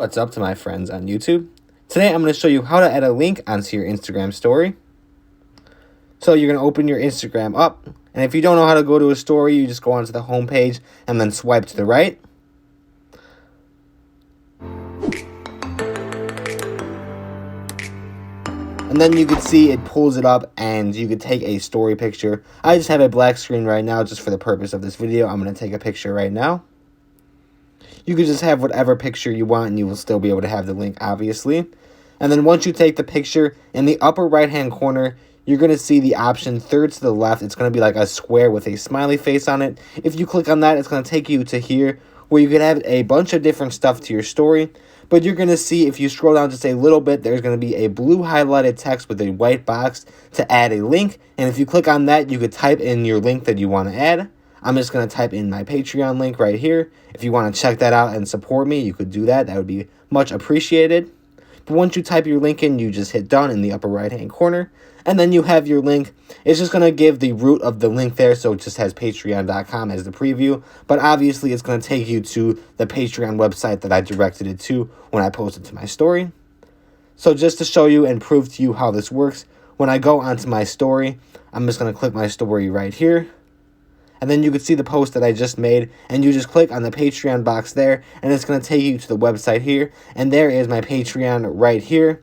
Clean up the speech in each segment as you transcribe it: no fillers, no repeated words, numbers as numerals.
What's up to my friends on YouTube? Today I'm going to show you how to add a link onto your Instagram story. So you're going to open your Instagram up, and if you don't know how to go to a story, you just go onto the home page and then swipe to the right. And then you can see it pulls it up and you could take a story picture. I just have a black screen right now just for the purpose of this video. I'm going to take a picture right now. You could just have whatever picture you want and you will still be able to have the link, obviously. And then once you take the picture, in the upper right hand corner, you're going to see the option third to the left. It's going to be like a square with a smiley face on it. If you click on that, it's going to take you to here where you could have a bunch of different stuff to your story. But you're going to see, if you scroll down just a little bit, there's going to be a blue highlighted text with a white box to add a link. And if you click on that, you could type in your link that you want to add. I'm just going to type in my Patreon link right here. If you want to check that out and support me, you could do that. That would be much appreciated. But once you type your link in, you just hit done in the upper right hand corner. And then you have your link. It's just going to give the root of the link there, so it just has patreon.com as the preview. But obviously, it's going to take you to the Patreon website that I directed it to when I posted to my story. So just to show you and prove to you how this works, when I go onto my story, I'm just going to click my story right here. And then you can see the post that I just made, and you just click on the Patreon box there, and it's going to take you to the website here, and there is my Patreon right here.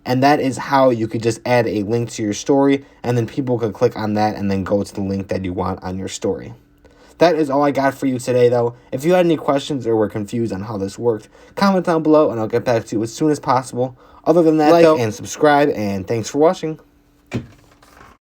And that is how you could just add a link to your story, and then people could click on that and then go to the link that you want on your story. That is all I got for you today, though. If you had any questions or were confused on how this worked, comment down below, and I'll get back to you as soon as possible. Other than that, like and subscribe, and thanks for watching.